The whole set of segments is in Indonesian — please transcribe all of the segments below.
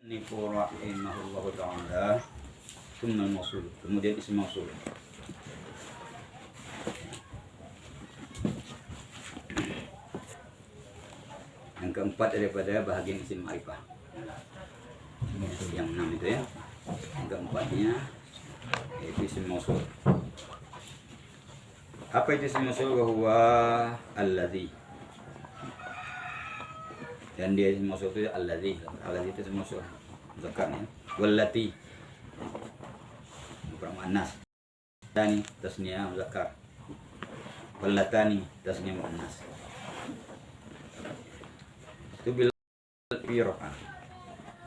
Nifu rahimahullahu ta'ala Summal mausul, kemudian isim mausul. Yang keempat daripada bahagian isim ma'rifah. Yang 6 itu ya. Yang keempatnya yaitu isim mausul. Apa itu isim mausul? Bahwa alladzi. Dan dia isim mausul itu alladzi. Alladzi itu isim mausul. Zakarnya. Wallati. Muannas. Tani tasniah muzakkar. Wallatani tasniah muannas. Itu bila rafa.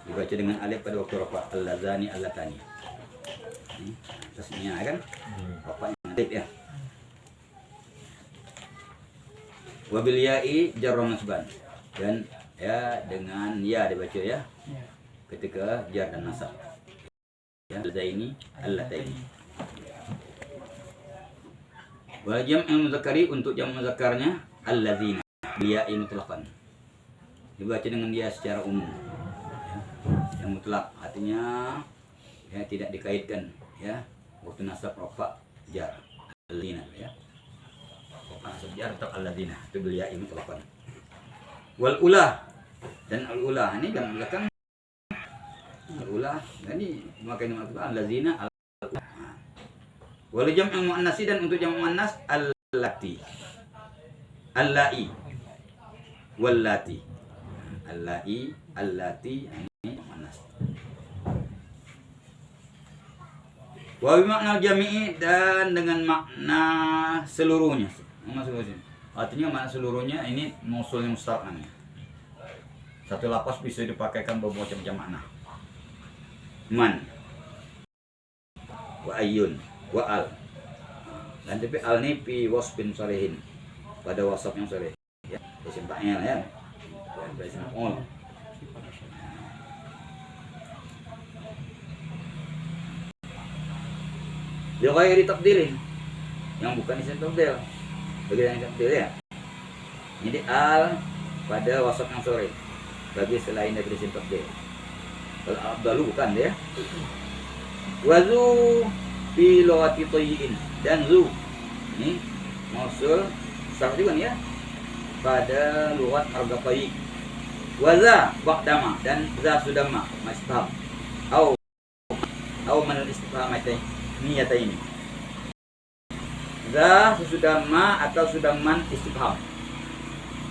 Dibaca dengan alif pada waktu rafa. Allazani allatani. Tasniah kan? Rafanya alif ya. Wabil ya'i jarra nasban. Dan ya dengan ya dibaca ya. Ketika jar dan nasab. Ya, zaini allataini. Wa jam'ul muzakkari, untuk jam muzakkarnya allazina biya'i mutlaqan. Dibaca dengan dia secara umum. Ya. Yang mutlak artinya ya tidak dikaitkan ya. Waktu nasab rafa jar allazina ya. Rafa nasab jar tetap allazina itu biya'i mutlaqan. Wal ula, dan al ula ini jam muzakkar al-ula, ini memakai nama itu allazina al-ula. Wal jam'u muannasi, dan untuk jam muannas allati, allai, wallati, allai, allati, ini muannas. Wa bi makna jami'i, dan dengan makna seluruhnya. Artinya makna seluruhnya ini mausul yang mustaq namanya. Satu lapas bisa dipakaikan bermacam-macam makna. Man, wa ayyun, wa al. Dan tapi al ini pi wasfin salihin, pada wasaf yang saleh ya, isim fa'il ya, isim maf'ul. Dia ghairi taqdirin, yang bukan isim tafdil, bagian isim tafdil ya. Jadi al pada wasaf yang saleh bagi selain dari isim tafdil. Kalau abdalu bukan dia. Wazu fi lughati tayyin, dan zu ini mausul sah juga nih ya pada lughat harga tayyi. Waza ba'dama, dan za sudah ma istifham au man istifham ini. Za sudah ma atau sudah man istifham.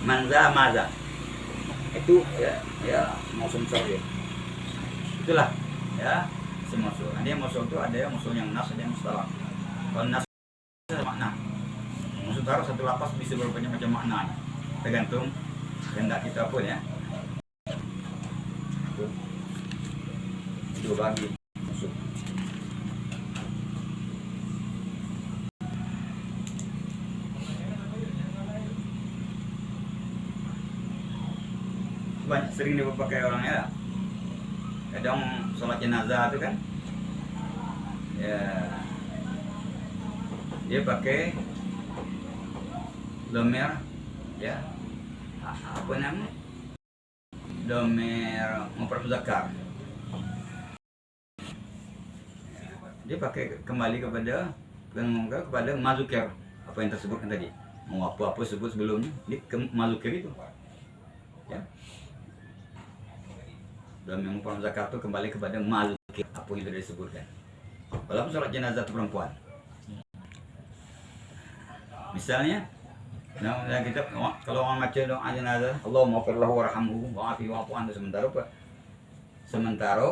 Man za maza. Itu ya mausul sah ya. Itulah ya semausul. Ada yang mausul itu ada yang mausul yang nas, ada yang mustalaq. Kalau nas makna, mausul taruh satu lapas bisa bermacam-macam maknanya, tergantung kehendak kita pun ya. Itu bagi mausul. Banyak sering dipakai orang ya. Kadang sholat jenazah itu kan ya, dia pakai domer ya, apa namanya, domer muzakkar. Dia pakai kembali kepada mazukir, apa yang tersebutkan tadi, mau apa sebut sebelumnya di mazukir itu ya. Dan yang zakat itu kembali kepada mazukir, apa yang sudah disebutkan. Walaupun sholat jenazah itu perempuan. Misalnya, nah kita kalau orang baca doa jenazah, Allahumma ighfir lahu warhamhu wa'afihi wa'fu anhu, sementara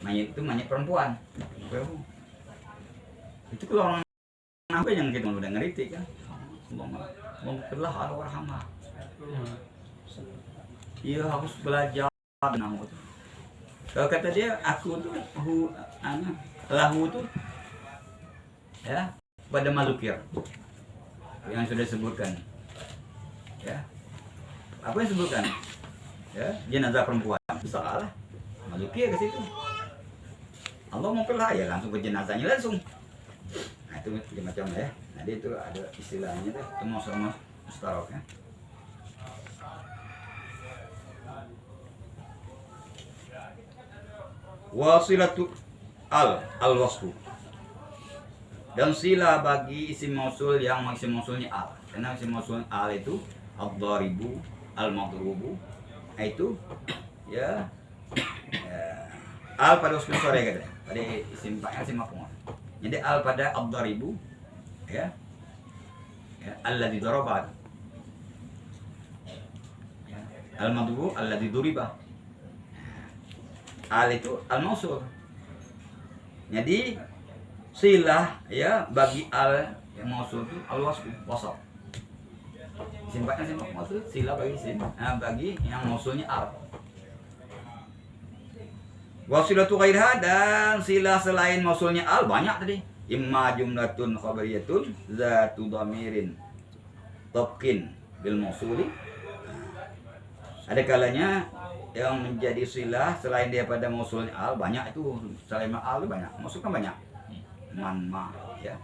mayit itu mayit perempuan. Itu kalau orang apa yang kita udah ngerti kan? Allahumma ighfir lahu warhamhu. Iya, harus belajar. Kalau kata dia aku tuh lahu tuh ya pada mazukir yang sudah disebutkan ya, apa yang disebutkan ya, jenazah perempuan salah mazukir ke situ. Allah mau pelah ya langsung ke jenazahnya langsung. Nah itu macam ya. Nanti itu ada istilahnya tuh, itu mausul mustarok ya. Wasilatu al-wasfu. Dan sila bagi isim mausul yang isim mausulnya al. Karena isim mausul al itu ad-dharibu, al-madrubu. Itu ya, al pada usul sore gitu. Pada isim fa'il isim maf'ul. Jadi al pada ad-dharibu ya. Ya, alladzi daraba. Ya, al-madrubu alladzi duriba. Al itu al-mausul. Jadi silah ya bagi al yang mausul itu al-wasfu, wasaf. Isim fa'il isim mausul silah bagi isim bagi yang mausulnya al. Wasilatu ghairha, dan silah selain mausulnya al banyak tadi. Imma jumlatun khabariyatun zatu dhamirin tabqin bil mausuli. Ada kalanya yang menjadi silah selain daripada mausulnya al banyak, itu selain al itu banyak, mausul kan banyak, man, ma, ya,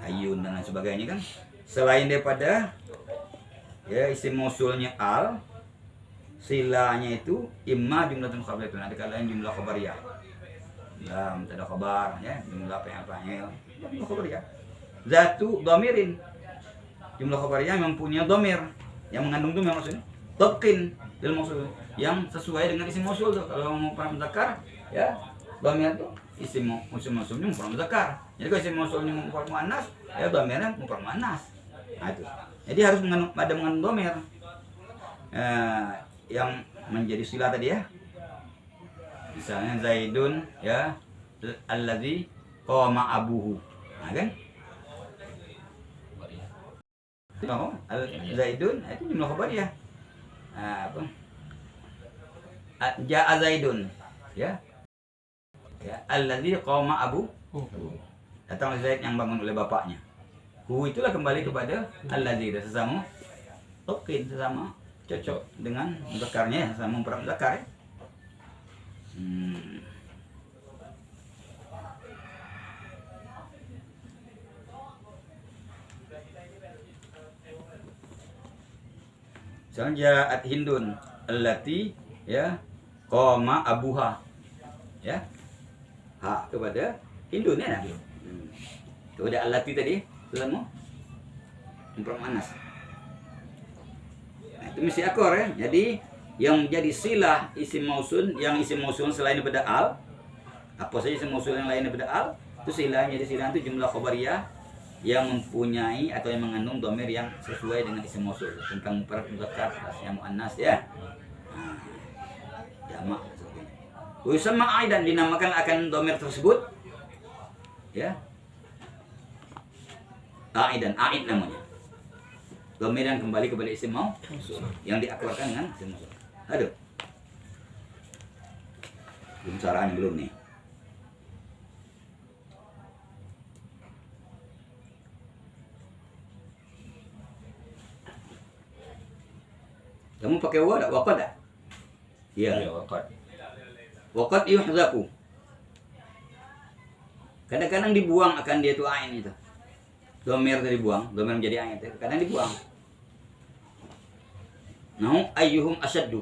ayun dan lain sebagainya kan. Selain daripada ya isim mausulnya al, silahnya itu imma jumlatun khabariyatun, ada kalanya jumlah khabariyah, ya mubtada khabar, ya jumlah fa'il, jumlah khabariyah. Zatu dhamirin, jumlah khabariyah yang mempunyai dhamir, yang mengandung dhamir maksudnya. Tabqin bil mausul, yang sesuai dengan isim mausul tuh. Kalau mau mufrad muzakkar ya dhamir itu isim mausulnya mufrad muzakkar. Jadi kalau isim mausulnya mufrad muannas ya dhamirnya mufrad muannas. Nah itu. Jadi harus mengandung dhamir. Yang menjadi silah tadi ya. Misalnya Zaidun ya alladzi qama abuhu. Nah kan? Oh, Zaidun itu jumlah khabariyah. Apa? Ja'a Zaidun ya. Ya, alladzi qama abu. Datang Zaid yang bangun oleh bapaknya. Hu itulah kembali kepada alladzi, sesama tokin, sesama cocok dengan mudzakarnya, sesama mufrad muzakkar ya. Misalnya ja'at Hindun allati ya qama abuha ya, ha kepada Hindun ya. Kepada allati tadi itu semua mufrad muannas. Nah, itu mesti akor ya. Jadi yang menjadi silah isim mausul, yang isim mausul selain daripada al, apa saja isim mausul yang lain daripada al, itu silahnya. Jadi silah itu jumlah khabariyah yang mempunyai atau yang mengandung dhamir yang sesuai dengan isim mausul, tentang mufrad muzakkar, yang muannas ya. Jamak seperti ini. Usamma aidan, dinamakan akan dhamir tersebut ya. Aidan, aid namanya. Dhamir yang kembali kepada isim mausul yang diakrarkan dengan isim mausul. Aduh. Belum caranya belum nih. Kamu pakai wa tak? Waqad tak? Iya, waqad. Waqad yuhzaku. Kadang-kadang dibuang akan dia itu ain itu. Dhamir tadi dibuang, dhamir menjadi ain itu. Kadang dibuang. Nahu ayyuhum asyaddu.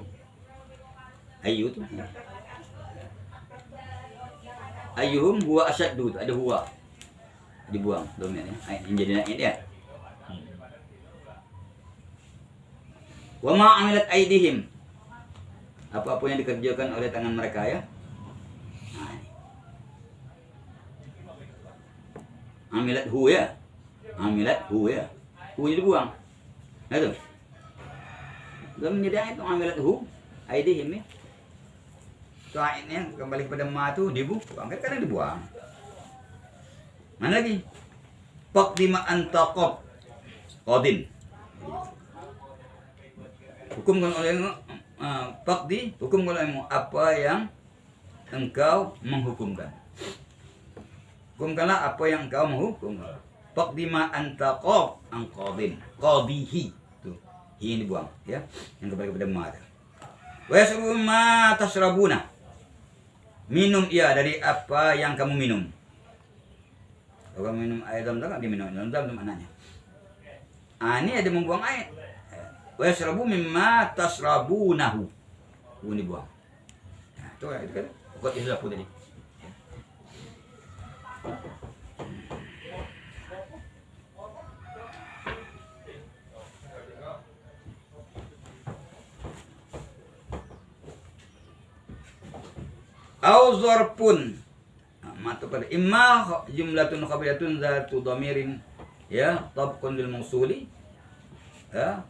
Ayyu itu. Ayyuhum huwa asyaddu, ada huwa. Dibuang dhamirnya. Ain menjadi ain dia. Wa ma amilat aidihim, apa-apa yang dikerjakan oleh tangan mereka ya. Nah, amilat hu ya, amilat hu ya, hu dibuang. Nah itu udah menjadi itu amilat hu aidihim ya. Soalnya kembali kepada ma itu dibuang, karena dibuang. Mana lagi? Faqdima antaqab qadin, hukumkan olehmu faqdi, hukumkan olehmu apa yang engkau menghukumkan. Hukumkanlah apa yang engkau menghukumkan. Faqdi ma antaqab an qadin, qadihi tuh, ini dibuang ya, yang kembali kepada ma. Wa yasru ma tasrabuna, minum ia dari apa yang kamu minum. Kalau minum air zam-zam kan diminum zam-zam maknanya. Ini ada membuang air. Wa yashrabu mimma tasrabunahu. Ini buang. Nah, itu kan Kok itu aku tadi. Au zarfun. Matu pada imma jumlatun khabariyatun zatu dhamirin ya tabqun lil mausuli ya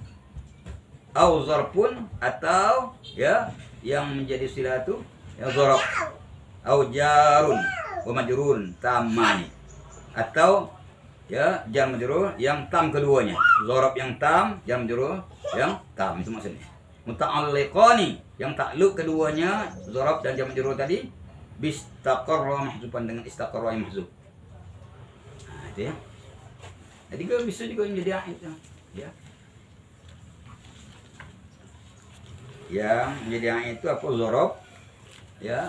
au zarfun atau ya yang menjadi sila itu ya zarf au jarun wa majrurun tamani atau ya jar majrur yang tam keduanya zarf yang tam jar majrur yang tam itu maksudnya muta'alliqani yang takluk keduanya zarf dan jar majrur tadi bistaqarra mahzuban dengan istaqarra yang mahzub. Nah, itu ya. Jadi kalau bisa juga menjadi ait ya. Yang menjadi ait itu apa zarf ya,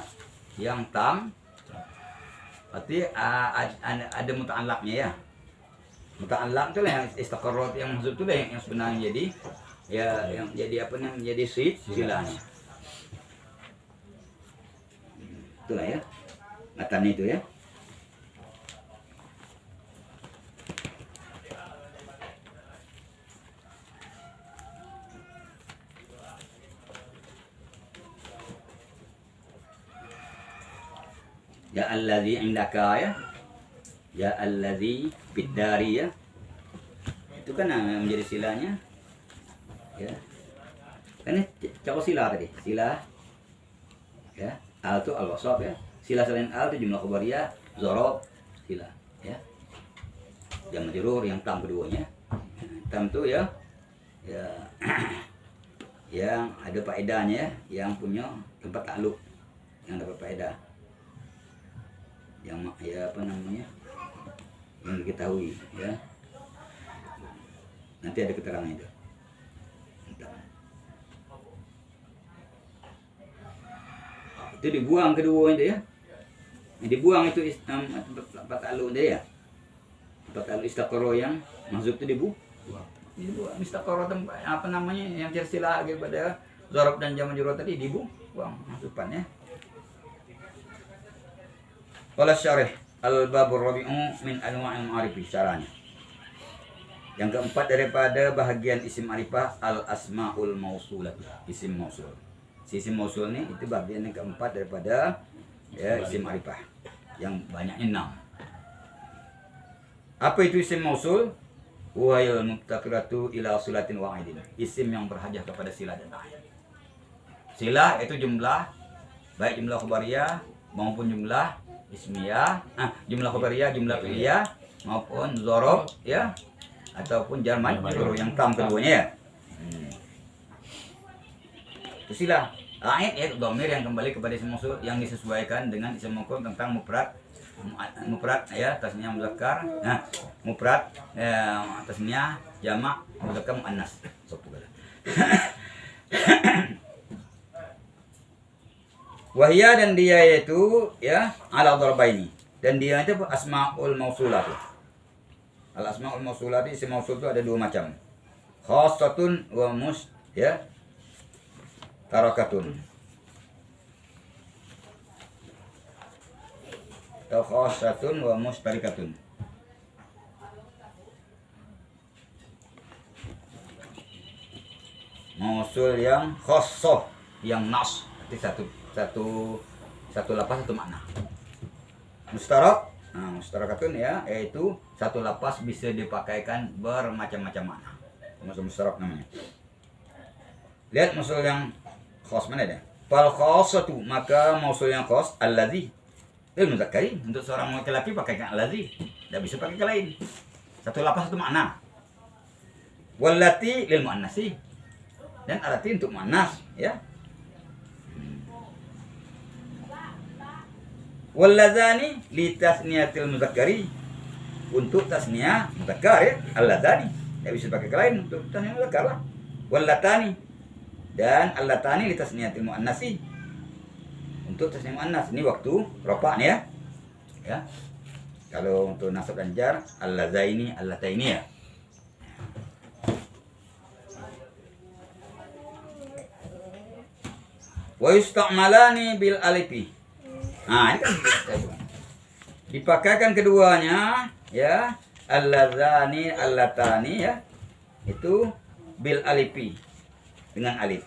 yang tam. Berarti ada muta'allaqnya ya. Muta'allaq itu lah yang istaqarra yang mahzub itu lah yang sebenarnya jadi ya yang jadi apa namanya menjadi silanya. Itulah ya matanya itu ya. Ya alladzi indaka ya. Ya alladzi biddari ya. Itu kan menjadi silanya. Ya. Kan cakap sila tadi. Sila. Ya. Al itu al-wasaf ya. Sila selain al itu jumlah khabariyah, zarf, sila ya. Yang majrur yang tam keduanya. Tam itu ya yang ada faedahnya ya, yang punya tempat takluk, yang dapat faedah. Yang ya apa namanya? Yang diketahui ya. Nanti ada keterangan itu. Itu dibuang kedua itu ya. Yang dibuang itu tempat takluk dia ya. Tempat takluk istaqarra yang mahzub itu dibuang. Dibuang istaqarra tempat apa namanya yang tersilah daripada zarf dan jar majrur tadi dibuang mahzubannya. Qala syarih al-babur rabi'u min anwa'il ma'arif syarahnya. Yang keempat daripada bahagian isim ma'rifah al-asmaul mausulah, isim mausul. Isim mausul ini itu bagian yang keempat daripada ya isim ma'rifah yang banyaknya 6. Apa itu isim mausul? Wa'il muftaqiratu ila silatin wa'idin. Isim yang berhajah kepada sila dan a'id. Sila itu jumlah baik jumlah khabariyah maupun jumlah ismiyah, jumlah khabariyah, jumlah fi'liyah maupun dzaraf ya ataupun jar majrur yang tam keduanya ya. Itu sila. A'id ya dhamir yang kembali kepada isim mausul yang disesuaikan dengan isim mausul tentang mufrad ya tasniyah muzakkar. Nah, mufrad tasniyah jamak muzakkar muannas. Wahia dan dia yaitu ya ala dharbaini. Dan dia itu asmaul mausulat. Al asmaul mausulat isim mausul itu ada dua macam. Khassatun wa ya tarakatun. Atau khassatun wa mustarikatun. Mausul yang khassah, yang nas, berarti satu lapas satu makna. Mustarak, mustarakatun ya, yaitu satu lapas bisa dipakaikan bermacam-macam makna. Mausul mustarak namanya. Lihat mausul yang khas mana dia? Fal khassatu, maka mausul yang khas allazi lil muzakkari, untuk seorang laki-laki pakaikan allazi, tidak bisa pakai lain. Satu lapas satu makna. Wallati lil muannasi, dan alati untuk muannas ya. Walladzani li tasniyatil muzakkari, untuk tasniyah muzakkar ya, alladzani tidak bisa pakai lain untuk tasniyah muzakkar lah. Wallatani, dan allatani li tasniyatil muannasi, untuk tasniyah muannas. Ini waktu rafa' nih ya. Kalau untuk nasab dan jar alladzaini allataini ya. Wa yusta'malani bil alifi, Nah, ini kan dipakaikan keduanya ya, alladzani allatani ya. Itu bil alifi dengan alif.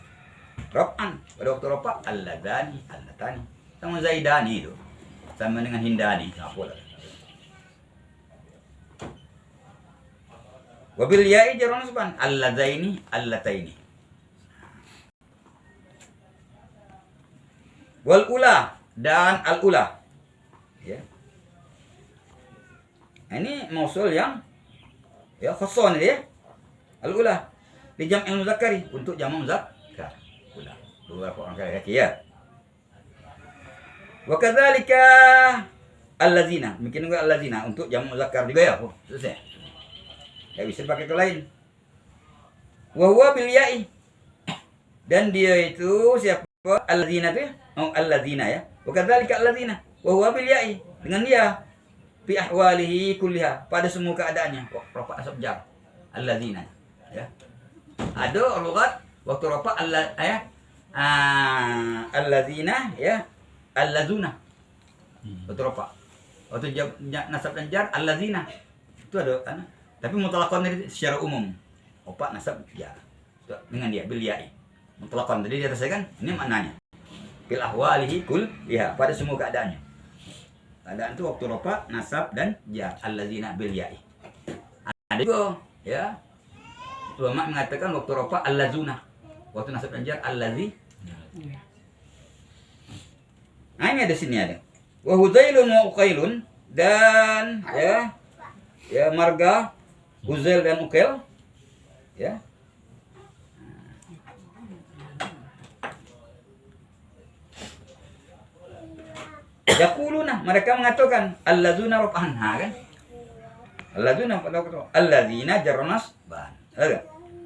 Raf'an pada waktu rafa alladzani allatani. Sama zaidani itu. Sama dengan hindani, apa lah. Wabil ya'i jar nasban alladzaini allataini. Wal ula dan al ula. Ya. Ini mausul yang ya khason ya. Al ula di jam'il muzakkari untuk jamak muzakkar. Ula. Beberapa orang laki ya. Wa kadzalika allazina. Mungkin juga allazina untuk jamak muzakkar juga ya. Oh, selesai. Ya bisa pakai ke lain. Wa huwa bil ya'i. Dan dia itu siapa? Allazina itu ya? Oh, allazina ya. Wa kadzalika allazina. Wa huwa bil ya'i. Dengan dia fi ahwalihi kulliha, pada semua keadaannya. Rafa asab jar. Allazina ya. Ada lughat waktu rafa ya. Allazina ya. Allazuna. Waktu rafa. Waktu nasab dan jar allazina. Itu ada kan. Tapi mutlaqan secara umum. Opa nasab ya. Dengan dia bil ya'i. Mutlaqan tadi dia selesaikan. Ini maknanya. Bil ahwalihi kulliha, pada semua keadaannya. Keadaan itu waktu rafa, nasab dan jar. Allazina bil ya'i. Ada juga ya. Ulama mengatakan waktu rafa allazuna. Waktu nasab dan jar allazi. Nah, ini ada sini ada. Wa huzailun wa uqailun, dan ya marga Huzail dan Uqail ya. Yaquluna, mereka mengatakan allazuna raf'an, kan? Allazuna pada waktu allazina jarnas ban.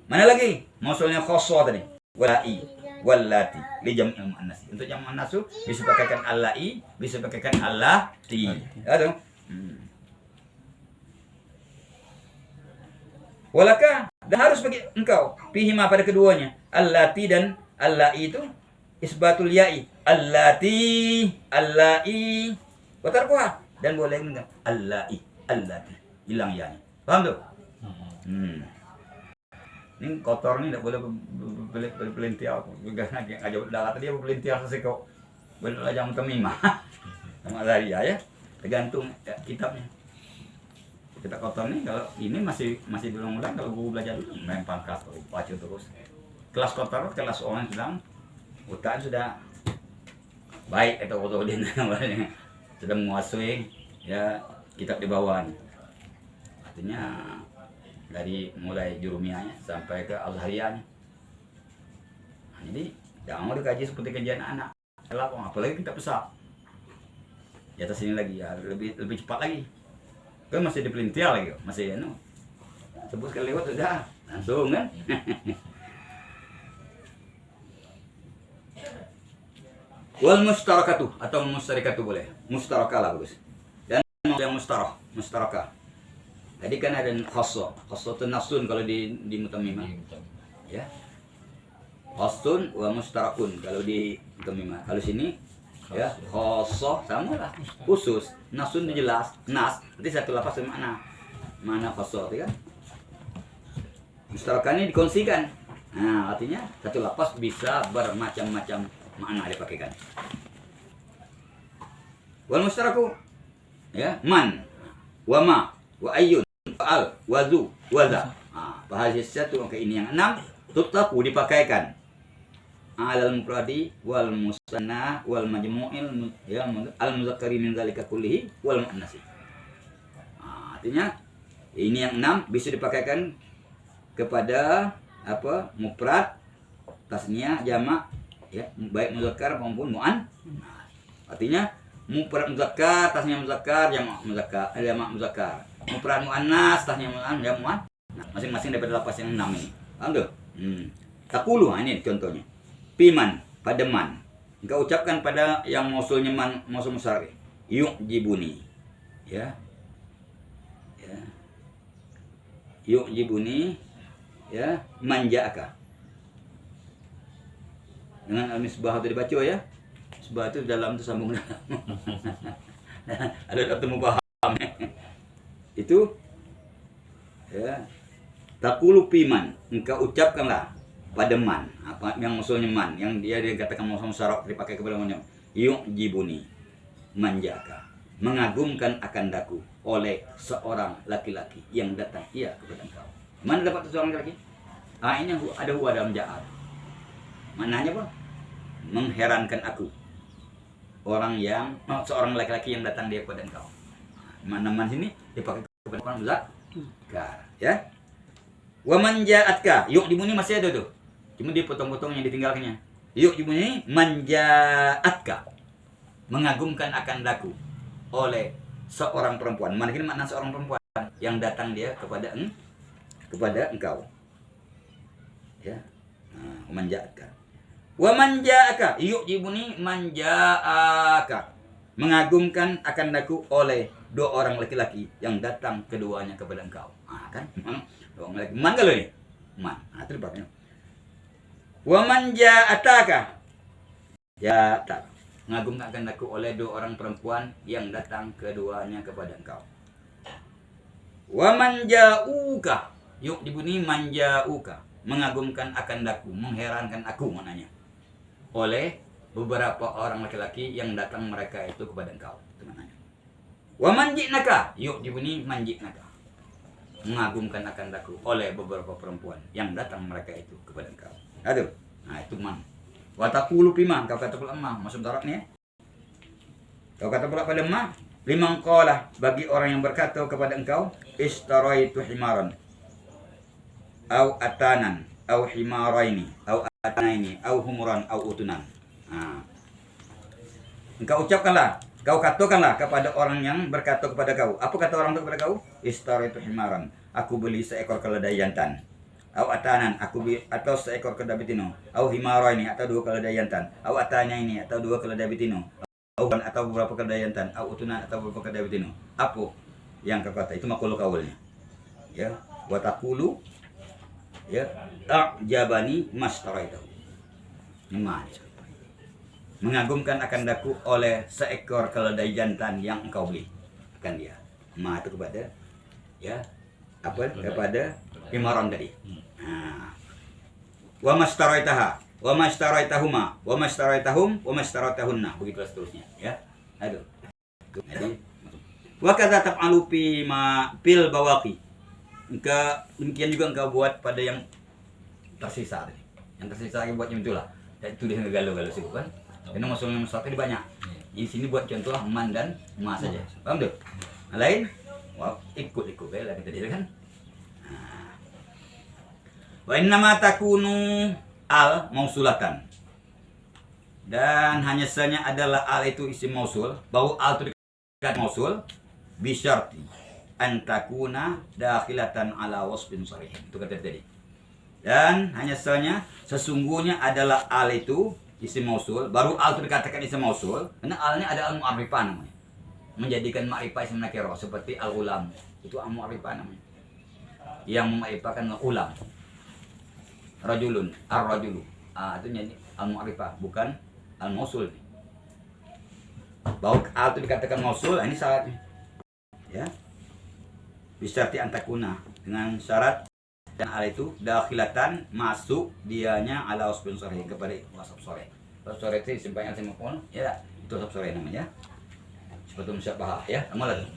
Mana lagi? Mausulnya khosso tadi. Walai, wallati li jam'il muannas. Untuk jam'ul muannas bisa pakaikan allai, bisa pakaikan allati. Ada. Walaka, dan harus bagi engkau pihima pada keduanya, allati dan allai itu isbatul ya'i, allati allai wa tarkuha, dan boleh enggak allai allati, hilang ya-nya. Paham tuh? Ini kotor nih, enggak boleh belintial. Ngajak darat dia belintial selesai kok. Boleh aja mutamimah. Sama Zaria ya. Tergantung ya, kitabnya. Kita kotor nih, kalau ini masih belum mulai, kalau guru belajar dulu main pangkat baca terus. Kelas kotor, kelas orang sedang utaan sudah baik atau kotor dia sudah menguasai ya kitab di bawah. Artinya dari mulai jurumiyahnya sampai ke azhariyahnya. Nah, jadi jangan mau dikaji seperti kajian anak. Apalagi kita besar. Di atas ini lagi ya lebih cepat lagi. Kan masih dipelintir lagi, masih sebut sekali lewat sudah langsung kan. Wal mustarakatu atau mustarikatu boleh, mustarakah lah bagus. Dan yang mustarakah. Jadi kan ada khosso itu nasun kalau di mutamimah, ya. Khossun wa mustarakun kalau di mutamimah. Kalau sini ya khosoh sama lah, khusus. Nasun itu jelas, nas nanti satu lapas mana khosoh itu kan. Mustarakan ini dikongsikan. Nah, artinya satu lapas bisa bermacam-macam makna dipakaikan. Wal mustaraku ya man wa ma wa ayyun wa al wa zu wa za. Bahasa satu ini yang 6 tutlaku dipakaikan alal mufradi wal musanna wal majmu'il ya al muzakkari min zalika kullihi wal muannasi. Artinya ini yang 6 bisa dipakaikan kepada apa? Mufrad, tasniah, jamak ya, baik muzakkar maupun mu'an. Artinya mufrad muzakkar, tasniah muzakkar, jamak muzakkar, jamak muzakkar. Mufrad muannas, tasniah muannas, jamak muan. Nah, masing-masing daripada lapas yang 6 ini. Paham tuh? Takulu, ini contohnya. Piman, pada man. Engkau ucapkan pada yang mausulnya man, mausul musyarik. Yu'jibuni. Ya. Ya. Yu'jibuni. Ya, manja'aka. Dengan al-misbah itu dibaca ya. Sebab itu dalam itu sambung dalam. Ada temu paham. Itu ya. Takulu piman, engkau ucapkanlah pada man, apa yang maksudnya man, yang dia katakan maksud syarat dipakai kepada man, yuk jibuni, manjaka, mengagumkan akan daku oleh seorang laki-laki yang datang ia kepada engkau. Mana dapat seorang laki-laki? Ini ada huwa dalam jaat. Mananya apa? Mengherankan aku. Seorang laki-laki yang datang dia kepada engkau. Mana man sini dipakai kepada orang muzakkar, ya. Wa man ja'atka, yuk dibunyi masih ada tuh. Cuma dia potong-potong yang ditinggalkannya. Yuk dibunyi man ja'atka, mengagumkan akan daku oleh seorang perempuan. Mana ini makna seorang perempuan yang datang dia kepada engkau. Ya. Nah, man ja'atka. Wa man ja'aka, yuk dibunyi man ja'aka, mengagumkan akan daku oleh dua orang laki-laki yang datang keduanya kepada engkau. Kan? Dua orang laki. Man kalau ini? Man. Itu dipakainya. Wa man ja'ataka. Ja'ataka. Mengagumkan akan daku oleh dua orang perempuan yang datang keduanya kepada engkau. Wa man ja'uka. Yuk dibunyi man ja'uka. Mengagumkan akan daku, mengherankan aku maknanya. Oleh beberapa orang laki-laki yang datang mereka itu kepada engkau. Itu maknanya. Wa man ji'naka, yuk dibunyi man ji'naka, mengagumkan akan daku oleh beberapa perempuan yang datang mereka itu kepada engkau. Aduh, nah itu man. Wa taqulu bima, kau kata pula ma, maksud darab ni. Kau kata pula pada ma, liman qala, bagi orang yang berkata kepada engkau, istaraitu himaran, au atanan, au himaraini, au atanaini, au humuran, au utunan. Engkau ucapkanlah, kau katakanlah kepada orang yang berkata kepada kau. Apa kata orang itu kepada kau? Istaraitu himaran, aku beli seekor keledai jantan. Au atanan, aku beli atau seekor keledai betina. Au himaraini, atau dua keledai jantan. Au atanaini, atau dua keledai betina. Au atau beberapa keledai jantan. Au utunan, atau beberapa keledai betina. Apa yang kau kata? Itu makhluk kaulnya. Ya, wa taqulu, ya, a'jabani mastaraitahu. Mengagumkan akan daku oleh seekor keledai jantan yang engkau beli akan dia. Itu kepada, ya, apa, kepada himaran tadi. Wa mastaraitaha, wa mastaraitahuma, wa mastaraitahum, wa mastaraitahunna, begitu seterusnya, ya. Aduh. Jadi wa kadza taf'alu fi ma fil bawaqi. Demikian juga engkau buat pada yang tersisa tadi. Yang tersisa lagi buatnya itulah. Dan tulis galau-galau sih bukan? Karena maksudnya satu ini banyak. Di sini buat contoh man dan ma saja. Paham tuh? Lain? Wah, ikut lah kita dia kan. Wa innama takunu al mausulatan. Dan hanya saja adalah al itu isim mausul, bahwa al itu dekat mausul bisyarti an takuna dakhilatan ala wasfin sharih. Itu kata tadi. Dan hanya saja sesungguhnya adalah al itu isim mausul, baru al itu dikatakan isim mausul, karena alnya ada al mu'arifah namanya. Menjadikan ma'rifah isim nakirah seperti al ulam. Itu al mu'arifah namanya. Yang memakrifahkan ulam. Rajulun, ar-rajulu. Itu jadi al mu'arifah, bukan al mausul. Bahwa al itu dikatakan mausul, ini syaratnya. Ya. Bisyarti antakuna, dengan syarat dan al itu dakhilatan, masuk dianya ala wasfin sharih, kepada wasf sharih. Wasf sharih itu isim fa'il isim maf'ul, ya, itu wasf sharih namanya. Seperti musyabbah, ya. Amal itu.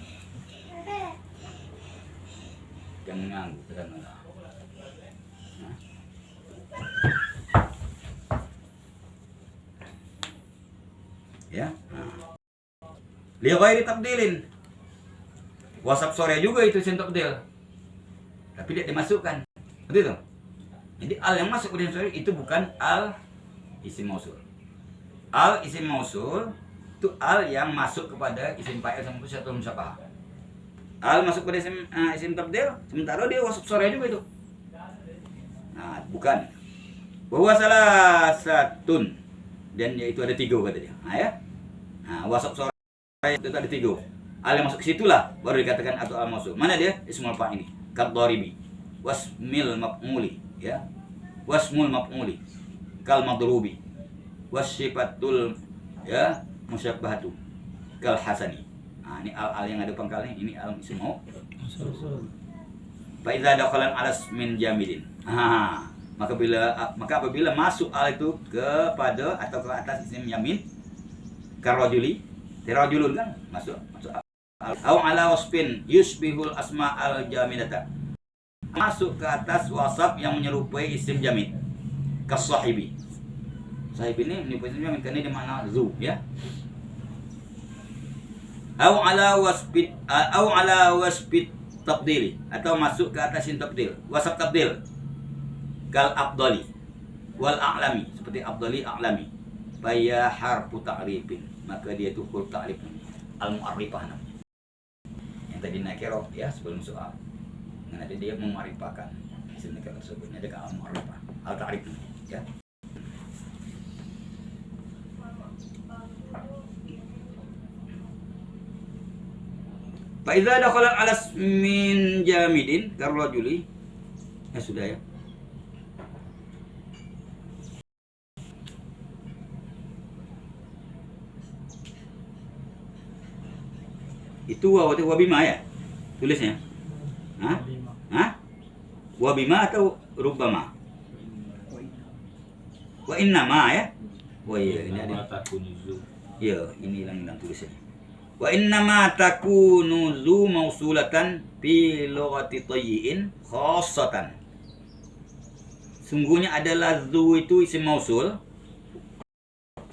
Jangan nganggu ke sana lah. Ya. Li ghairi tabdilin. Wasf sharih juga itu isim tabdil. Tapi dia dimasukkan. Betul? Jadi al yang masuk ke dalam itu bukan al isim mausul. Al isim mausul itu al yang masuk kepada isim fa'il sama atau musyabbah. Al masuk pada isim tabdil, sementara dia wasf sharih juga itu. Nah, bukan. Bahwa salah satun, dan yaitu ada 3 kata dia. Ya. Wasf sharih itu ada 3. Al yang masuk ke situlah baru dikatakan atau al mausul. Mana dia? Ismul fa'il. Kadharibi, wasmil maf'uli, ya, wasmul maf'uli, kal madrubi, wasifatul ya musyabbahatu kal hasani. Nah, ini al yang ada pangkalnya, ini al isim fa idza dakhalan alas min jamidin. Maka apabila masuk al itu kepada atau ke atas isim yamin karajuli, tirajulun kan masuk au ala wasfin yusbihul asma al jamidata, masuk ke atas wasaf yang menyerupai isim jamid kasahibi. Sahib ini menyerupai isim jamid karena dia makna zu ya. Au ala wasfit tabdili, atau masuk ke atas isim tabdil, wasaf tabdil kal afdali wal a'lami, seperti afdali a'lami. Faya harfu ta'rifin, maka dia itu huruf ta'rif al mu'arrifah namanya. Yang tadi nakirah ya sebelum soal. Nah, nanti dia memarifahkan isim nakirah tersebut, ada ke al mu'arrifah, al ta'rif ya. Fa idza dakhala alas min jamidin karrajuli, ya sudah ya. Itu wabima ya tulisnya. Hah? Wabima atau rubbama? Wa inna ma ya. Oh iya, ini ada. Iya, ini hilang tulisannya. Wa inna ma takunu zu mausulatan fi lughati tayyin khassatan. Sungguhnya adalah zu itu isim mausul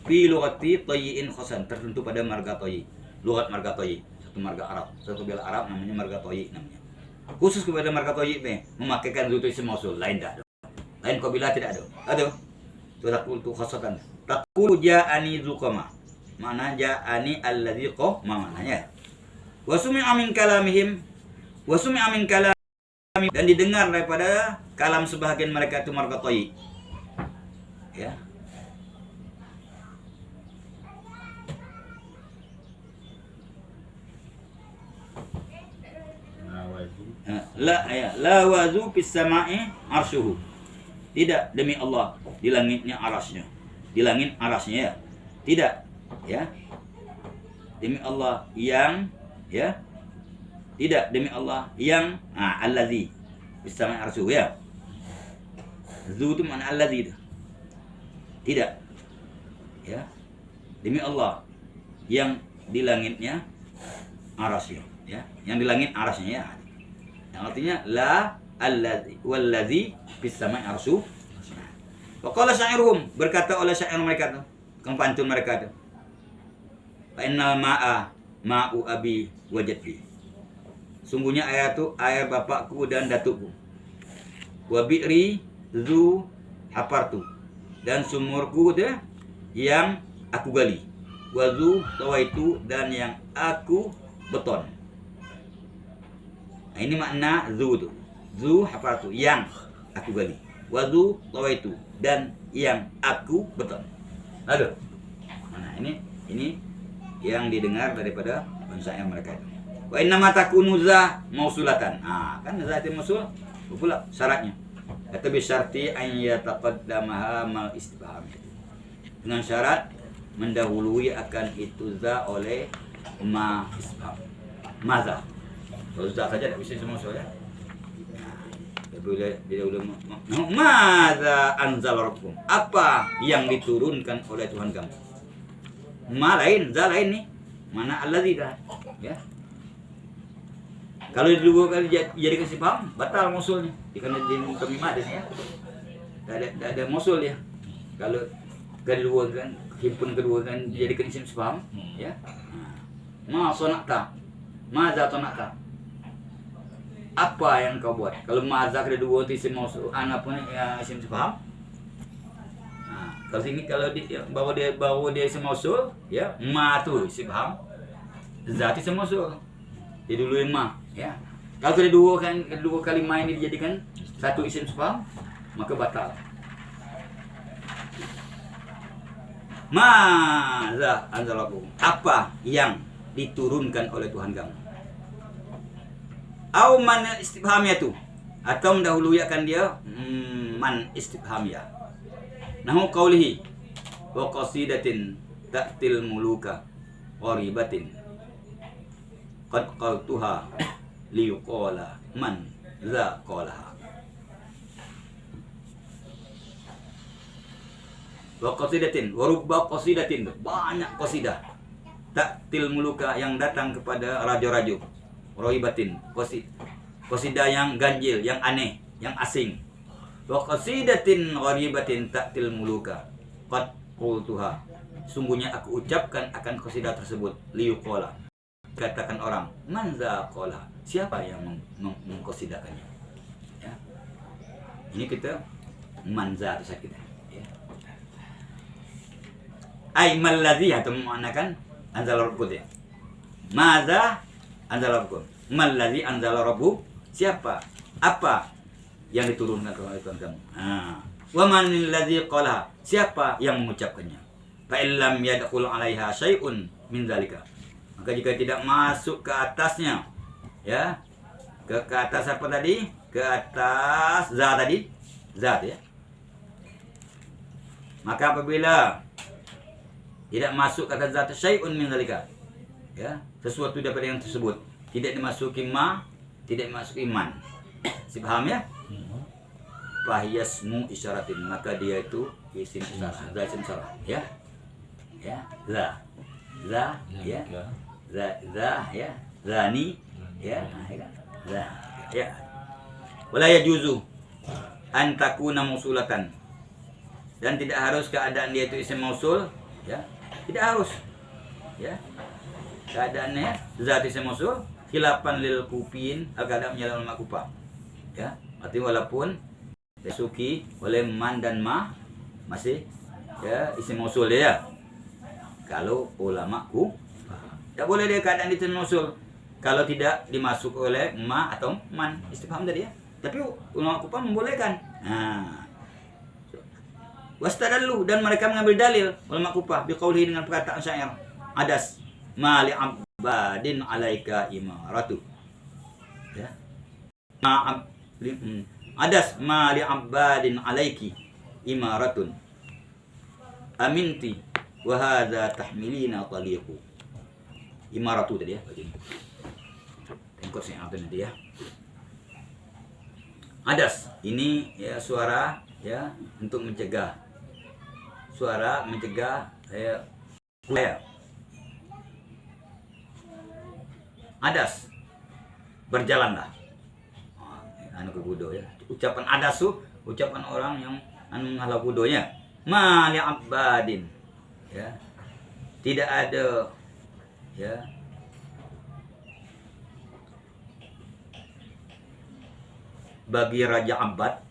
fi lughati tayyin khassan, tertentu pada marga tayyi. Lughat marga tayyi, satu marga Arab, satu bila Arab namanya marga tayyi namanya. Khusus kepada marga tayyi memakaikan zu itu isim mausul, lain tak ada. Lain qabila tidak ada. Ada. Turakul tu khassatan. Taqulu ja'ani zuqama. Mana ja'ani alladzi qama maknanya. Wa sumi'a min kalamihim, wa sumi'a min kalamihim, dan didengar daripada kalam sebahagian mereka itu marga tayyi. Ya. La wazu fis sama'i arsyuhu. Tidak, demi Allah, di langitnya arasnya. Di langit arasnya ya. Tidak, ya. Demi Allah yang, ya. Tidak, demi Allah yang, allazi fis sama'i arsyuhu ya. Zu itu mana allazi itu? Tidak. Ya. Demi Allah yang di langitnya arasnya, ya. Yang di langit arasnya ya. Yang artinya la allazi wallazi fis sama'i arsyu. Wa qala sya'iruhum, berkata oleh syair mereka tu, pantun mereka tu. Fa innal ma'a ma'u abi wa jaddi. Sungguhnya air tu air bapakku dan datukku. Wa bi'ri zu hafartu, dan sumurku dia yang aku gali. Wa zu tawaitu, dan yang aku beton. Nah, ini makna zu tu. Zu hafartu, yang aku gali. Wazu tawaitu, dan yang aku beton. Aduh. Nah, ini yang didengar daripada pensair mereka itu. Wa inna ma takunu za mausulatan. Kan za itu mausul pula syaratnya. Kata bi syarti an yataqaddamaha mal istifham. Dengan syarat mendahului akan itu za oleh ma istifham. Maza. Kalau za saja tidak bisa mausul ya. Bila udah maza anzal rabbukum, apa yang diturunkan oleh Tuhan kamu. Ma lain, za lain nih. Mana allazi dah, ya. Kalau dua kali jadikan istifham, batal mausulnya. Dikarenakan tamimah di sini ya. Tidak ada mausul ya. Kalau kedua kan, himpun kedua kan dijadikan isim istifham, ya. Ma sonakta, maza sonakta. Apa yang kau buat? Kalau mazak ada dua isim mausul, anak pun ya isim istifham. Kalau sini kalau bawa dia isim mausul, ya, ma tu isim istifham. Zat isim mausul. Dia dulu ma, ya. Kalau kedua kali ma ini dijadikan satu isim istifham, maka batal. Maza anzalakum. Apa yang diturunkan oleh Tuhan kamu? Au man istifhamnya tu, atau mendahului akan dia man istifhamnya. Nahu qaulihi wa qasidatin ta'til muluka qaribatin qad qaltuha liyuqala man za qalaha. Wa qasidatin wa rubba qasidatin, banyak qasidah ta'til muluka yang datang kepada raja-raja, qaribatin qasidah yang ganjil, yang aneh, yang asing. Wa qasidatin gharibatin ta'til muluka qad qultuha, sungguhnya aku ucapkan akan qasidah tersebut, liyuqala, katakan orang, man za qala, siapa yang mengqasidakannya, ya. Ini kita manza itu kita, ya. Ai mallazi, atau mengatakan anzala rabbukum, ya. Maza anzala rabbukum, mallazi anzala rabbukum, siapa, apa yang diturunkan oleh Tuhan kamu. Wa manil ladzi qalaha, siapa yang mengucapkannya. Fa illam yadkhul 'alaiha syai'un min dzalika, maka jika tidak masuk ke atasnya, ya, ke atas apa tadi? Ke atas zat tadi, zat, ya. Maka apabila tidak masuk ke atas zat syai'un min dzalika, ya, sesuatu daripada yang tersebut, tidak dimasuki tidak dimasuki iman. Paham, ya? Fahyasmu isyaratin, maka dia itu isim isyarat, za isim isyarat, ya. Ya, za, ya, za, ya, zani, ya, za, ya. Wala yajuzu an takuna mausulatan, dan tidak harus keadaan dia itu isim mausul, ya, tidak harus, ya, keadaannya zat isim mausul, khilafan lil kufin, agak menyalakan makufah, ya, artinya walaupun disuki oleh man dan ma masih, ya, isim mausul dia, ya. Kalau ulama ku tidak boleh dia keadaan isim mausul kalau tidak dimasuk oleh ma atau man, istifham tadi, ya. Tapi ulama kupah membolehkan. Wastadallu, dan mereka mengambil dalil ulama kupah biqaulihi, dengan perkataan syair, adas mali abadin alaika imaratu, ya. Adas mali abadin alaiki imaratun aminti wa hadza tahmilina taliqu. Imaratu tadi, ya, begini. Tengkor sing apa nanti, ya. Adas ini, ya, suara, ya, untuk mencegah. Suara mencegah, ya. Adas, berjalanlah. Anu ke budo, ya. Ucapan adas tuh ucapan orang yang anu ngalah budonya. Ma li abadin, ya. Tidak ada, ya, bagi Raja Abbad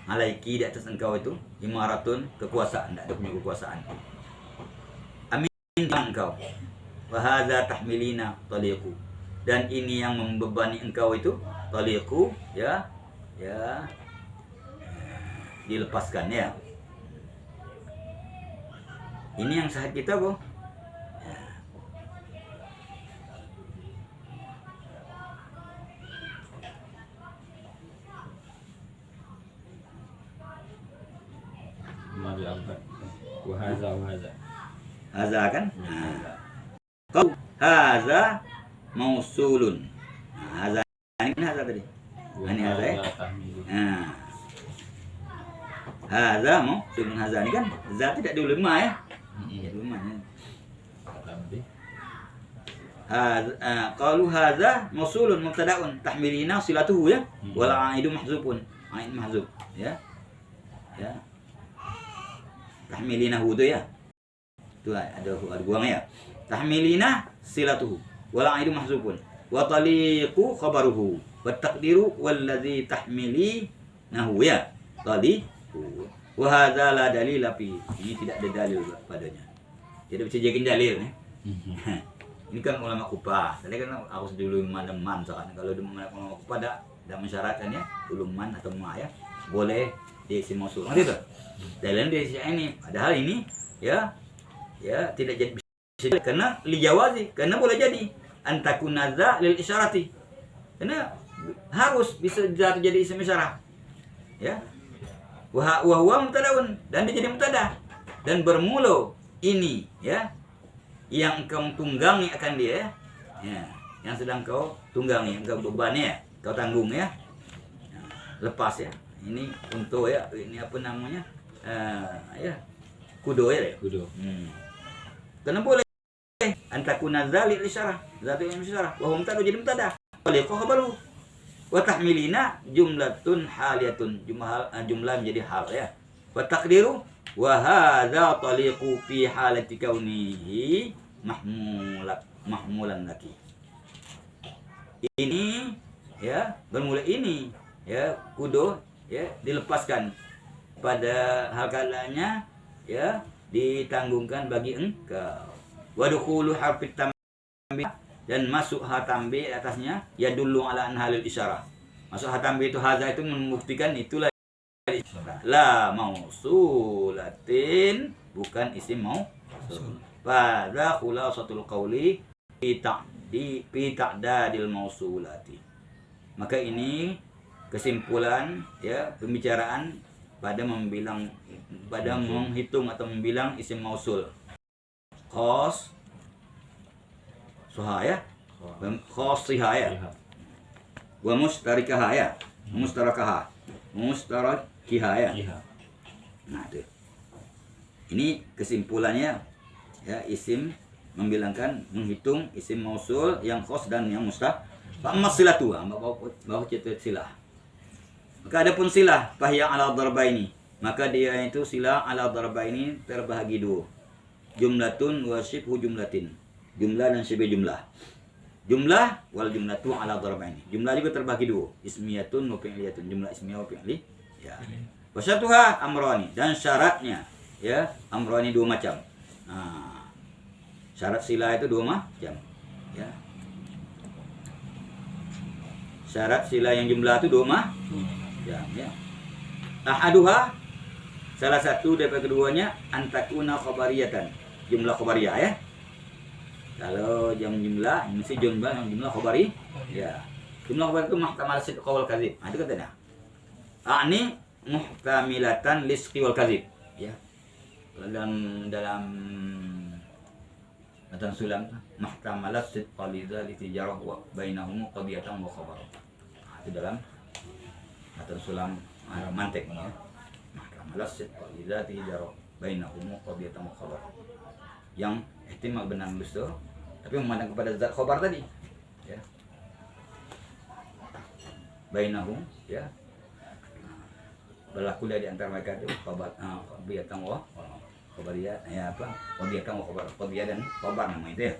alaiki, di atas engkau itu, imaratun, kekuasaan, tidak ada punya kekuasaan. Amin engkau. Wa hadza tahmilina taliqu, dan ini yang membebani engkau itu, taliqu, ya, ya, dilepaskan, ya. Ini yang sahih kita, Bu. Ya. Mari abad. Wahaza. Haza kan? Kau haza mausulun. Haza ini kan haza tadi. Ini haza, ya. Haza mausulun, haza ini kan zat tidak diulama, ya. Ya, ulama, ya. Qalu haza mausulun mubtada'un tahmilina silatuhu, ya. Wal aidu mahzufun. Ain mahzuf, ya. Ya. Tahmilina hu itu, ya. Itu ada buang, ya. Tahmilina silatuhu wal aidu mahzufun wa taliqu khabaruhu wa taqdiru wallazi tahmili nahu, ya. Taliqu wa hadza la dalila fi, ini tidak ada dalil padanya. Tidak bisa jadi dalil, ya. Ini kan ulama kupah. Tadi kan harus dulu man sekarang. Kalau ulama kupah tidak mensyaratkan, ya, uluman atau ma, ya, boleh diisi mausul. Gitu. Dalilnya di ini. Padahal ini, ya, ya, tidak jadi bisa, karena lijawazi, karena boleh jadi antakuna za lil isyarati, karena harus bisa jadi isim isyarat, ya. Wa huwa mubtadaun, dan dia jadi mubtada, dan bermula ini ya yang engkau tunggangi akan dia ya, yang sedang kau tunggangi, engkau bebani ya, kau tanggung ya. Lepas ya. Ini untuk ya, ini apa namanya? Ya. Kudo ya. Kudo. Kenapa boleh antakuna dzalik isyarah, zatu yang isyarah wa hum tadu jadi mubtada. Liqah baru. Wa tahmilina jumlatun haliyatun, jumlah menjadi hal ya. Wa taqdiru wa hadza taliqu fi halati kaunihi mahmulan laki. Ini ya, bermula ini ya, kudo ya dilepaskan pada hal kalanya ya, ditanggungkan bagi engkau. Wa dukhulu harfit tambi, dan masuk ha tambi atasnya ya dulu ala anhalil isyarah. Masuk ha tambi itu hadza itu membuktikan itulah la mausulatin, bukan isim mausul. Pada khulasatul qawli fi ta'dadil mausulati. Maka ini kesimpulan ya pembicaraan pada menghitung atau membilang isim mausul. Khos suha ya, khos siha ya, wa mustarikaha ya, mustarakaha, mustarakiha ya. Nah itu, ini kesimpulannya ya, isim membilangkan, menghitung isim mausul yang khos dan yang mustaq. Amma silatu, bawa cerita silah. Maka adapun silah fahya ala darbaini, maka dia itu silah ala darbaini terbahagi dua. Jumlatun wa shibhu jumlatin. Jumlah dan shibhu jumlah. Jumlah wal jumlatu ala darbaini. Jumlah juga terbagi dua. Ismiyatun wa fi'liyatun. Jumlah ismiyah wa fi'li. Ya. Wa syartuha amrani, dan syaratnya ya amrani dua macam. Nah, syarat silah itu dua macam. Ya. Syarat silah yang jumlah itu dua macam. Ya. Ahaduha, salah satu daripada keduanya antakuna khabariyatan, jumlah khabariyah ya. Kalau jumlah mesti jumlah khabari ya. Jumlah khabari itu muhtamal sidq wal kadzib. Itu katanya. Ini muhtamilatan lisqi wal kadzib ya. Dalam matan sulam muhtamalat sidq lidzalika jarah wa bainahum qadiyatan wa khabar. Itu dalam matan sulam mantik ya. Muhtamalat sidq lidzalika jarah bainahum qadiyatan wa khabar. Yang ihtimal benar dusta tapi memandang kepada zat khabar tadi ya. Bainahum ya. Berlaku di antara mereka itu khabar qadiyatan wa khabariyah ya, apa? Qadiyatan wa khabar. Qadiyah dan khabar nama itu ya.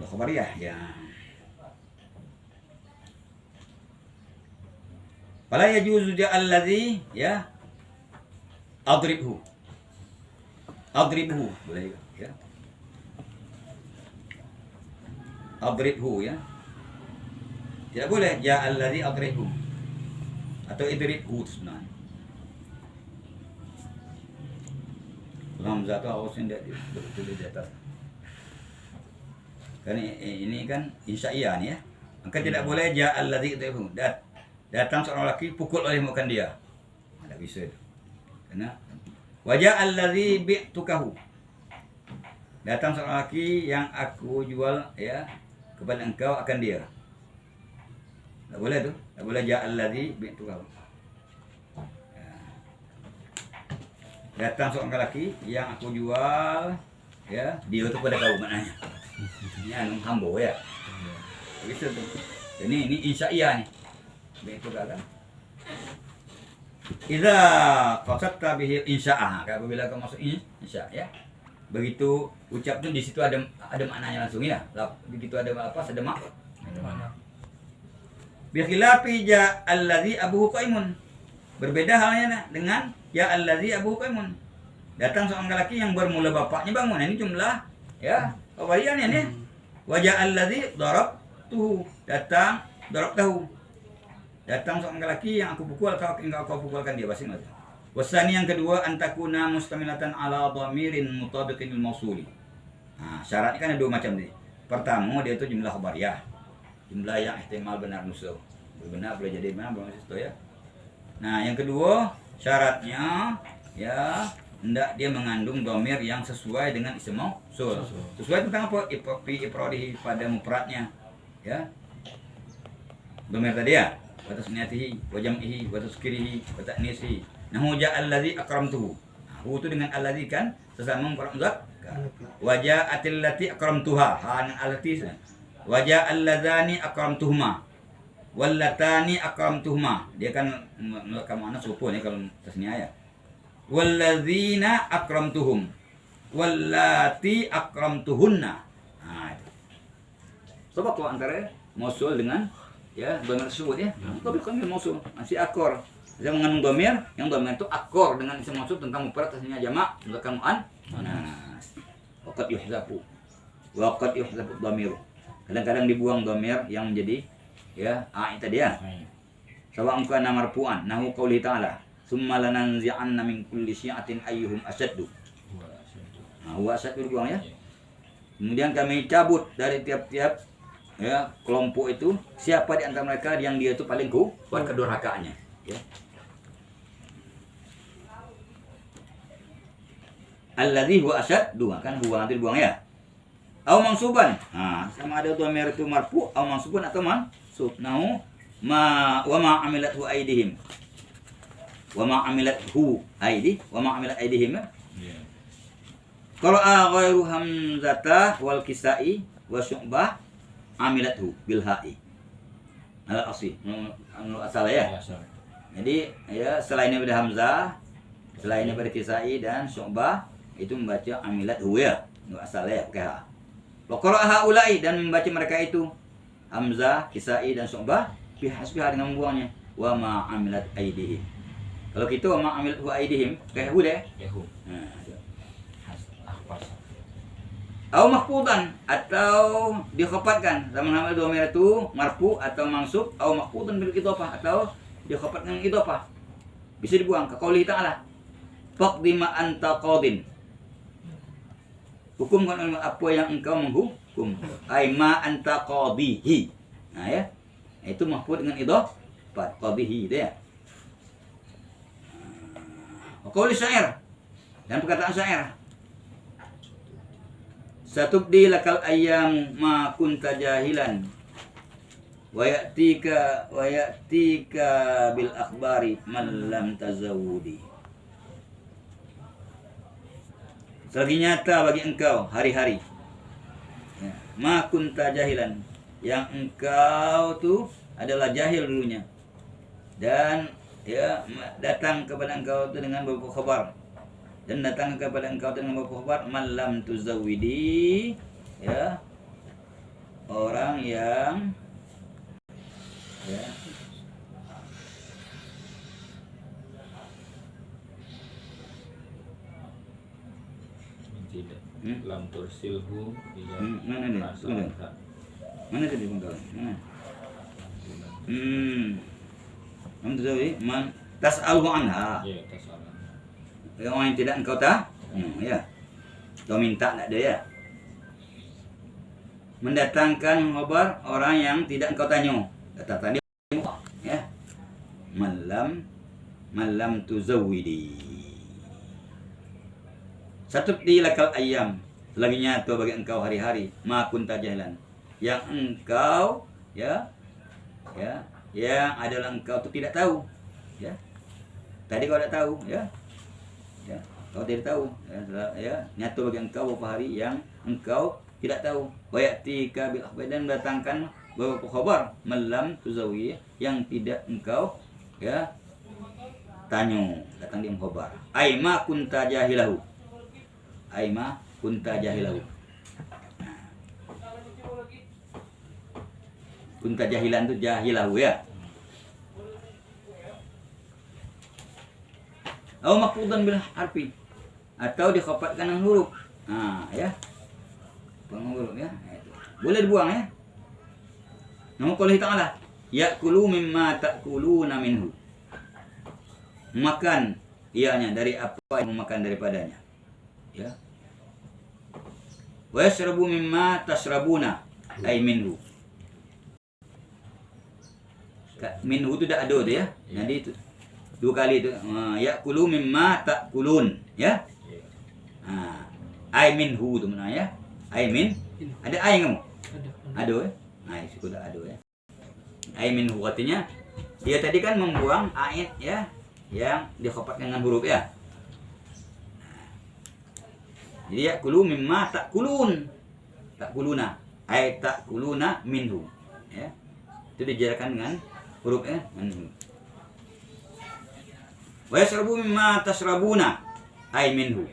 Khabariyah ya. Fala yajuzu ja'alladzi ya adribhu boleh ya. Adribhu ya. Tidak boleh ja'alladzi adribhu atau idribhu sebenarnya. Hamzah itu harusnya betul di atas. Kan ini kan insya'iyah nih ya. Maka tidak boleh ja'alladzi idribhu. Datang seorang lelaki pukul oleh mukan dia. Tidak bisa itu. Karena wajah alladzi bi'tukahu. Datang seorang lelaki yang aku jual ya kepada engkau akan dia. Tak boleh tu. Tak boleh ja alladzi bi'tukahu. Datang seorang lelaki yang aku jual ya, dia tu pada kau maknanya. Ini anu hambo ya. Begitu tu. Ini insya'iyah ni. Bi'tukah kan. Idza qasadta bihi insya'ah, apabila kau masuk insya ya. Begitu ucap tu di situ ada maknanya langsung ya. Begitu ada apa? Ada makna. Bi khilafi ja allazi abuhu qaimun. Berbeda halnya dengan ya allazi abuhu qaimun. Datang seorang lelaki yang bermula bapaknya bangun. Ini jumlah ya, khabariyahnya nih. Wa ja allazi darabtuhu. Datang darabtahu. Datang seorang lelaki yang aku pukul, kau pukulkan dia, pasti mati. Wasani yang kedua antakuna mustamilatan ala dhamirin mutabiqin lil mausuli. Nah, syaratnya kan ada dua macam nih. Pertama dia itu jumlah khabariyah. Jumlah yang ihtimal benar nusul. Benar boleh jadi benar boleh itu ya. Nah, yang kedua syaratnya ya hendak dia mengandung domir yang sesuai dengan isim mausul. Sesuai tentang apa? Ifradihi pada mufradnya. Ya. Domir tadi ya. Wa tasniyatihi, wa jam'ihi, wa tazkirihi, wa ta'nisihi. Nahu ja'al ladzi akramtuhu. Nah, hu itu dengan alladzi kan sesama mufrad muzakkar. Wa ja'atil lati akramtuha. Ha dengan allati. Wa ja'al ladzani akramtuhuma. Wal latani akramtuhuma. Dia kan muzakkar muannas rupun ya kalau tasniyah ya. Walladzina akramtuhum. Wallati akramtuhunna. Nah, itu. Coba kalau antara mausul dengan ya domir tersebut ya. Tapi kan mausul masih akor. Dia mengandung domir, yang domir itu akor dengan isim mausul tentang mufrad tasniah jamak muzakkar muannas. Waqad yuhzafu. Waqad yuhzafu domir. Kadang-kadang dibuang domir yang menjadi ya tadi ya. Sawa'un kana marfu'an nahu qouli ta'ala summa lananzi'anna min kulli syi'atin ayyuhum asyaddu. Nah, huwa asyaddu dibuang ya. Kemudian kami cabut dari tiap-tiap ya kelompok itu siapa di antara mereka yang dia itu paling kuat kedurhakaannya ya. Alladzi huwa asyaddu kan huwa nanti dibuang ya. Au mansuban. Nah, sama ada dhamir itu marfu au mansubun atau mansub. Nahu wa ma amilathu aidihim. Wa ma amilathu aidi wa ma amilat aidihim. Kalau ghairu hamzata wal kisai wa syu'bah amilathu bil ha'i al asli asal ya. Jadi ya selain daripada hamzah, selain daripada kisai dan syu'bah itu membaca amilathu ya, asal ya pakai ha. Wa qara'a haula'i dan membaca mereka itu hamzah, kisai dan syu'bah bi hasbiha dengan membuangnya wa ma amilat aidihim. Kalau kita wa ma amilat aidihim kayak hu deh. Ya hu. Au mahfudan atau dikhafatkan sama nama dhamir itu marfu atau mansub au mahfudan bil idhofah atau dikhafatkan dengan idhofah. Bisa dibuang ke qauli ta'ala. Faqdi ma anta qadin. Hukumkan apa yang engkau menghukum. Ai ma anta qadihi. Nah ya. Itu mahfud dengan idhofah qadihi dia. Qauli syair dan perkataan syair. Satubdi lakal ayyam ma kunta jahilan wa ya'tika bil akhbari man lam tazawudi. Selagi nyata bagi engkau hari-hari ya, ma kunta jahilan yang engkau tuh adalah jahil dulunya dan ya datang kepada engkau itu dengan beberapa kabar dan datang kepada engkau dengan beberapa kabar malam tuzawidi ya orang yang ya tidak lam tursilhu ila mana tadi bangkal lam tuzawidi man tas'alhu anha ya tasalah orang yang tidak engkau ya kau minta tak ada ya mendatangkan khabar orang yang tidak engkau tanya kata tadi ya malam tuzawidi satubdi lakal ayyam selagi nyata bagi engkau hari-hari ma kunta jahilan yang engkau ya yang adalah engkau tu tidak tahu ya tadi kau tak tahu ya kau tidak tahu ya nyata bagi engkau beberapa hari yang engkau tidak tahu wa ya'tika bil akhbar dan mendatangkan beberapa khabar malam tuzawi yang tidak engkau ya tanya datang di khabar aima kunta jahilahu kunta jahilan itu jahilahu ya atau maqfudan bil harfi atau dikhafatkan dengan huruf. Nah, ya. Penghuruf ya. Itu. Boleh dibuang ya. Namun kalau ta'ala ya'kulu mimma ta'kuluna minhu. Makan ianya dari apa yang memakan daripadanya. Ya. Wa yashrabu mimma tashrabuna ay minhu. Minhu itu tidak ada tu ya. Jadi itu dua kali itu ya'kulu mimma ta'kulun Ya. Iya. Ai minhu tu mana ya? Ai min. Ada ai kamu? Ada. Ada ya? Nah, sudah ada ya. Ai minhu artinya dia tadi kan membuang ain ya yang dikhapat dengan huruf ya. Jadi ya kulu mimma takulun. Takuluna. Ai takuluna minhu. Ya. Itu dijarkan dengan huruf ya. Minhu. Wa yasrabu mimma tasrabuna. Ai minhu.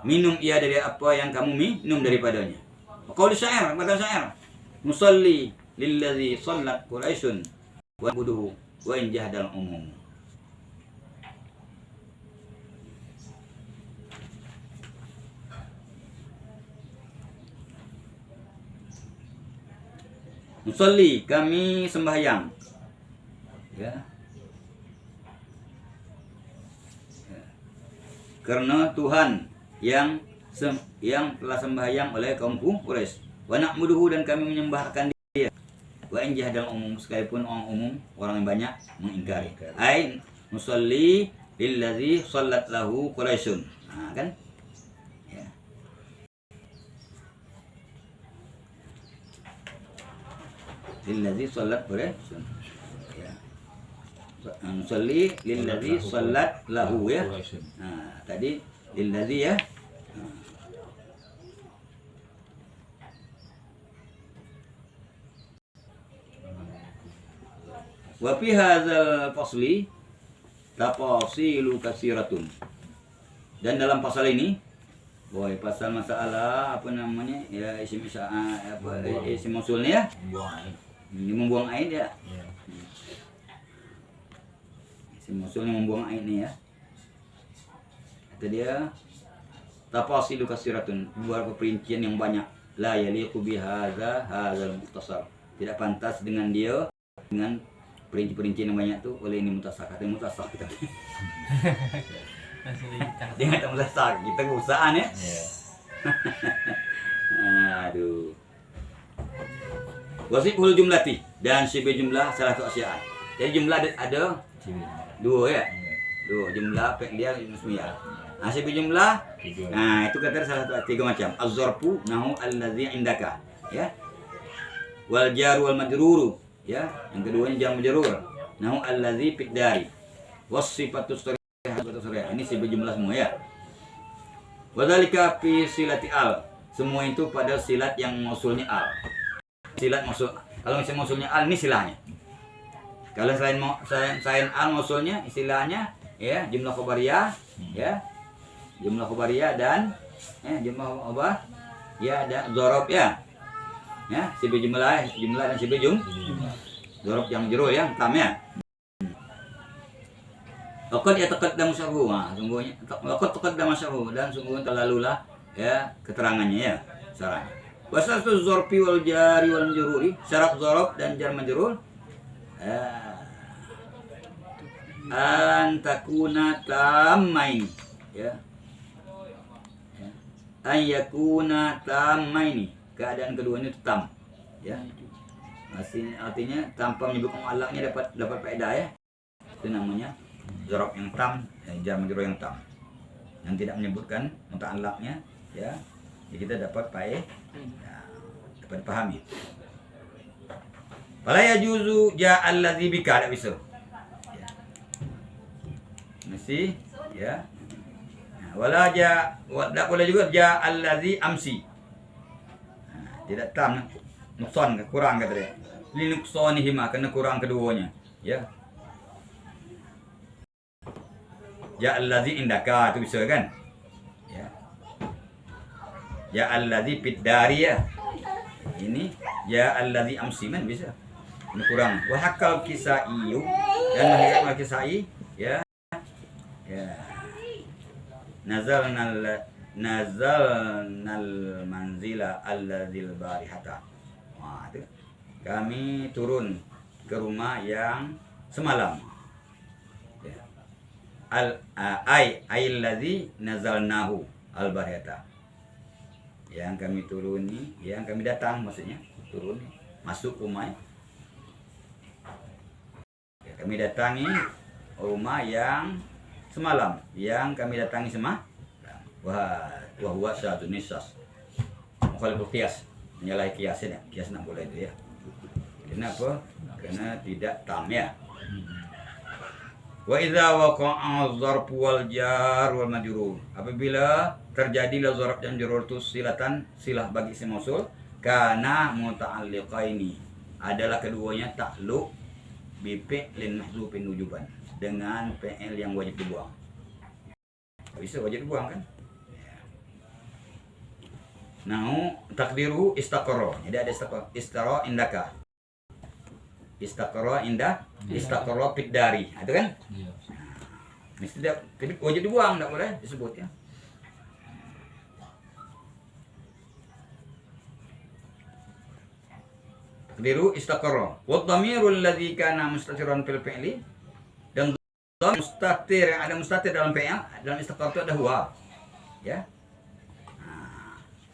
Minum ia dari apa yang kamu minum daripadanya. Qaul syair, kata syair. Musalli lillazi sallat Quraisyun wa buduhu wa in jahdal umum. Musalli, kami sembahyang. Ya. Karena Tuhan yang telah sembahyang oleh kaum Quraisy. Wa na'buduhu, dan kami menyembahkan dia. Wa in jahdal umum, sekalipun orang umum, orang yang banyak mengingkari. Ai musalli lillazi sallat lahu Quraisyun. Nah, kan? Ya. Lillazi sallat Quraisyun. Ya. Musalli lillazi sallat lahu ya. Nah, tadi lillazi ya. Wa fi hadzal fasli tafasilu katsiratun. Dan dalam pasal ini, pasal masalah apa namanya? Ya isim isim mausulnya ya. Membuang air. Ini membuang air ya. Iya. Isim mausulnya membuang air ini ya. Kata dia tafasilu katsiratun, beberapa perincian yang banyak. La yaliqu bi hadzal mukhtasar. Tidak pantas dengan dia dengan perincian yang banyak tuh oleh ini mutasar. Kata mutasar kita. Dia kata mutasar, kita keusahaan ya. Iya. Aduh. Wasiful jumlati, dan sifat jumlah salah satu asyaan. Jadi jumlah ada dua ya. Iya. Dua jumlah dia ismiyah. Nah, sifat jumlah, Tiga. nah itu kata salah satu tiga macam. Az-zarfu nahu allazi indaka, ya. Wal jar wal majruru, ya. Yang keduanya jar majrur. Nahu allazi fid dari. Was sifatus sharih. Ini sifat jumlah semua ya. Wa dzalika fi silati al. Semua itu pada silat yang mausulnya al. Silat mausul. Kalau misalnya mausulnya al, ini silahnya. Kalau selain al mausulnya istilahnya ya jumlah khabariyah ya. Jumlah khabariyah dan jumlah apa? Ya ada dzarab ya. Ya, sifat jumlah dan sifat dzarab yang majrur yang tam ya. Laqad yataqaddamu syarhu. Sungguhnya laqad taqaddama syarhu, dan sungguhnya terlalulah ya keterangannya ya syarahnya. Wasatu dzarfi wal jari wal majruri, syarat dzarab dan jar majrur an takuna tammain ya. An yakuna tammaini, keadaan keduanya itu tam ya. Artinya tanpa menyebut mu'allaqnya dapat faedah ya. Itu namanya dzarab yang tam, jar majrur yang tam. Yang tidak menyebutkan muta'allaqnya ya. Jadi kita dapat faedah. Ya, dapat pahami. Fala yajuzu ja'al ladzi bika, tidak bisa. Ya. Mesti ya. Nah, wala tidak boleh juga ja'al ladzi amsi. Nah, tidak tam, nuksan, kurang kata dia. Li nuksanihima, kena kurang keduanya. Ya. Ja'al ladzi indaka, itu bisa kan? Ya. Ja'al ladzi fid dari ya. Ini ja'al ladzi amsi man bisa. Ini kurang. Wa haqqal kisai, dan hakal kisai ya. Ya. Nazalnal manzila alladzil barihata. Wah, itu. Kami turun ke rumah yang semalam. Ya. Alladzi nazalnahu al barihata. Yang kami turuni, yang kami datang maksudnya, turun masuk rumah. Kami datangi rumah yang semalam, yang kami datangi Wah huwa syadzun nisas. Mukhaliful qiyas, menyalahi kiasnya. Kias nak boleh itu ya. Kenapa? Karena tidak tam ya. Wa idza waqa'a dzarf wal jar wal majrur. Apabila terjadilah dzarf dan majrur itu silah bagi isim mausul, kana muta'alliqaini. Adalah keduanya ta'alluq bi fi'lin mahdzufin wujuban, dengan fi'il yang wajib dibuang. Bisa wajib dibuang kan? Nah, takdiru istaqarra. Jadi ada istaqarra indaka. Istaqarra indah, istaqarra fid dari. Itu kan? Iya. Mesti tidak, tapi wajib dibuang, enggak boleh disebut ya. Takdiru istaqarra. Wa dhamirul ladzi kana mustatiran fil fi'li, dan dhamir mustatir yang ada mustatir dalam fi'il, dalam istaqarra itu ada huwa. Ya.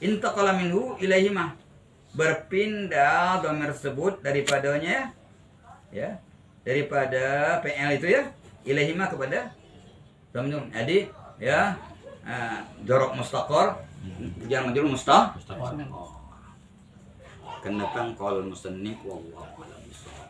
Intaqala minhu ilaihima, berpindah dhamir tersebut daripadanya ya, daripada PL itu ya, ilaihima kepada dhamir. Jadi ya, jorok mustaqor jangan majrur mustaq. Akan datang qol musannif wallahu a'lam bishawab.